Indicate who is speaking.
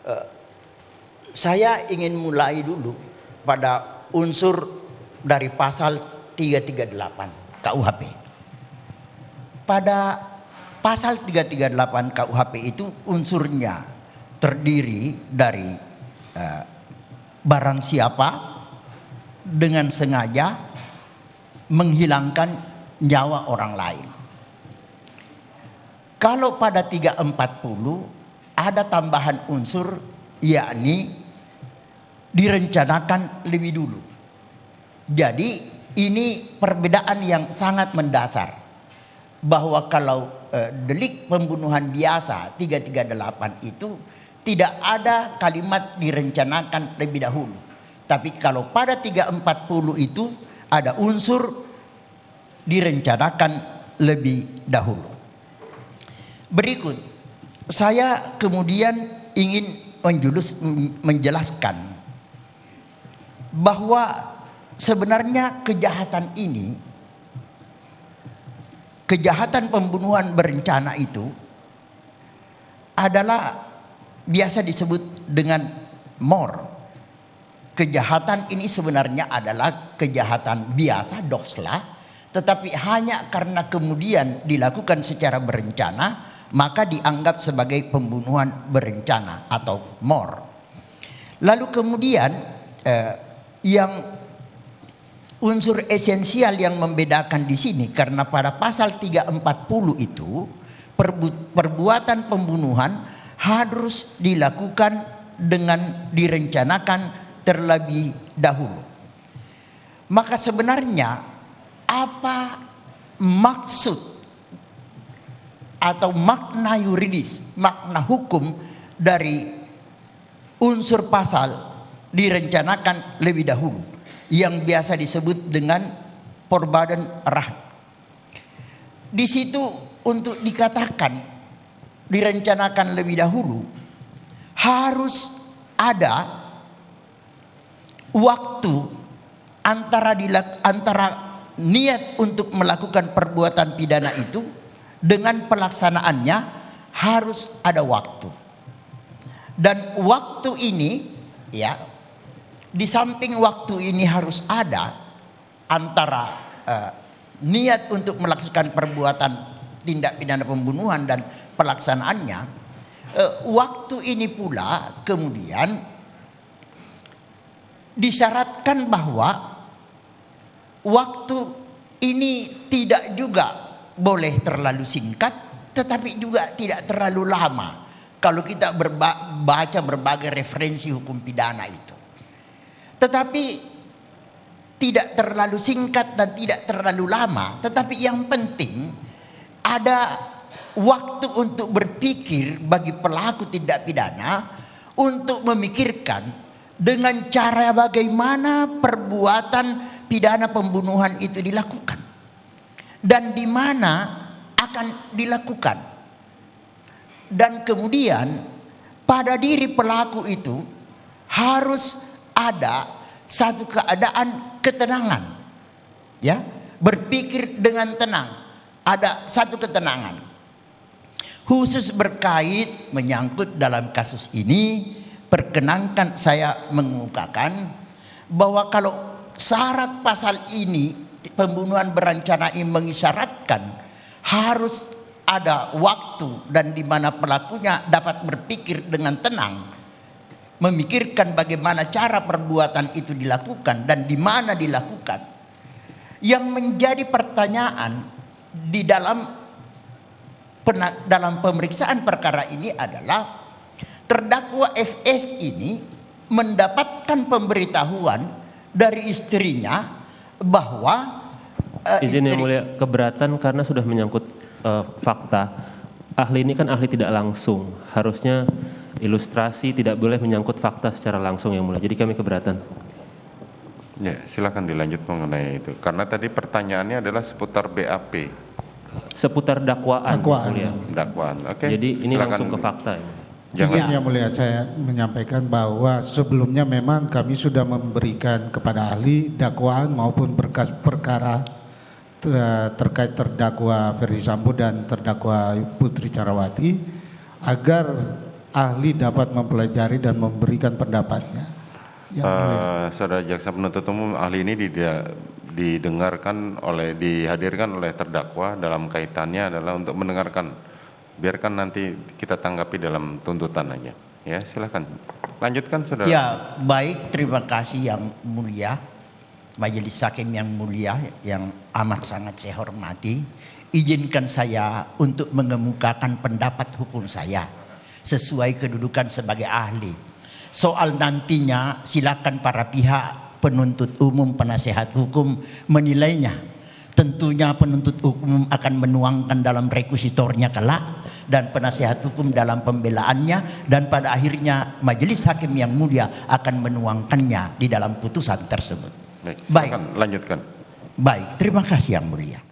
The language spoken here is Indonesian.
Speaker 1: Eh, saya ingin mulai dulu pada unsur dari pasal 338 KUHP. Pada pasal 338 KUHP itu unsurnya terdiri dari barang siapa dengan sengaja menghilangkan nyawa orang lain. Kalau pada 340 ada tambahan unsur, yakni direncanakan lebih dulu. Jadi ini perbedaan yang sangat mendasar, bahwa kalau delik pembunuhan biasa 338 itu tidak ada kalimat direncanakan lebih dahulu. Tapi kalau pada 340 itu ada unsur direncanakan lebih dahulu. Berikut, saya kemudian ingin menjelaskan bahwa sebenarnya kejahatan ini, kejahatan pembunuhan berencana itu adalah biasa disebut dengan MOR. Kejahatan ini sebenarnya adalah kejahatan biasa, doxla, tetapi hanya karena kemudian dilakukan secara berencana, maka dianggap sebagai pembunuhan berencana atau MOR. Lalu kemudian yang unsur esensial yang membedakan di sini, karena pada pasal 340 itu perbuatan pembunuhan harus dilakukan dengan direncanakan terlebih dahulu. Maka sebenarnya apa maksud atau makna yuridis, makna hukum dari unsur pasal direncanakan lebih dahulu, yang biasa disebut dengan Voorbaden Raad. Di situ untuk dikatakan direncanakan lebih dahulu harus ada waktu antara niat untuk melakukan perbuatan pidana itu dengan pelaksanaannya, harus ada waktu. Dan waktu ini, ya, di samping waktu ini harus ada antara niat untuk melakukan perbuatan tindak pidana pembunuhan dan pelaksanaannya. Waktu ini pula kemudian disyaratkan bahwa waktu ini tidak juga boleh terlalu singkat, tetapi juga tidak terlalu lama. Kalau kita baca berbagai referensi hukum pidana itu, tetapi tidak terlalu singkat dan tidak terlalu lama. Tetapi yang penting ada waktu untuk berpikir bagi pelaku tindak pidana untuk memikirkan dengan cara bagaimana perbuatan pidana pembunuhan itu dilakukan dan di mana akan dilakukan. Dan kemudian pada diri pelaku itu harus ada satu keadaan ketenangan, ya, berpikir dengan tenang, ada satu ketenangan. Khusus berkait menyangkut dalam kasus ini, perkenankan saya mengemukakan bahwa kalau syarat pasal ini, pembunuhan berencana ini mengisyaratkan harus ada waktu dan di mana pelakunya dapat berpikir dengan tenang, memikirkan bagaimana cara perbuatan itu dilakukan dan di mana dilakukan. Yang menjadi pertanyaan di dalam pemeriksaan perkara ini adalah terdakwa FS ini mendapatkan pemberitahuan dari istrinya bahwa
Speaker 2: izin yang mulia, keberatan karena sudah menyangkut fakta. Ahli ini kan ahli tidak langsung, harusnya ilustrasi tidak boleh menyangkut fakta secara langsung yang mulia. Jadi kami keberatan.
Speaker 3: Ya, silakan dilanjut mengenai itu. Karena tadi pertanyaannya adalah seputar BAP.
Speaker 2: Seputar dakwaan. Mulia.
Speaker 3: Dakwaan. Oke.
Speaker 2: Jadi ini
Speaker 3: silakan
Speaker 2: langsung ke fakta.
Speaker 4: Izin yang mulia, saya menyampaikan bahwa sebelumnya memang kami sudah memberikan kepada ahli dakwaan maupun berkas perkara terkait terdakwa Ferdi Sambo dan terdakwa Putri Candrawati agar ahli dapat mempelajari dan memberikan pendapatnya. Yang mulia.
Speaker 3: Saudara jaksa penuntut umum, ahli ini dihadirkan oleh terdakwa dalam kaitannya adalah untuk mendengarkan. Biarkan nanti kita tanggapi dalam tuntutan aja. Ya, silakan. Lanjutkan, saudara.
Speaker 1: Ya, baik, terima kasih yang mulia. Majelis Hakim yang mulia, yang amat sangat saya hormati. Izinkan saya untuk mengemukakan pendapat hukum saya sesuai kedudukan sebagai ahli. Soal nantinya silakan para pihak penuntut umum, penasehat hukum menilainya. Tentunya penuntut hukum akan menuangkan dalam rekusitornya kelak dan penasehat hukum dalam pembelaannya, dan pada akhirnya majelis hakim yang mulia akan menuangkannya di dalam putusan tersebut.
Speaker 3: Baik,
Speaker 1: Baik.
Speaker 3: silakan lanjutkan.
Speaker 1: Baik, terima kasih yang mulia.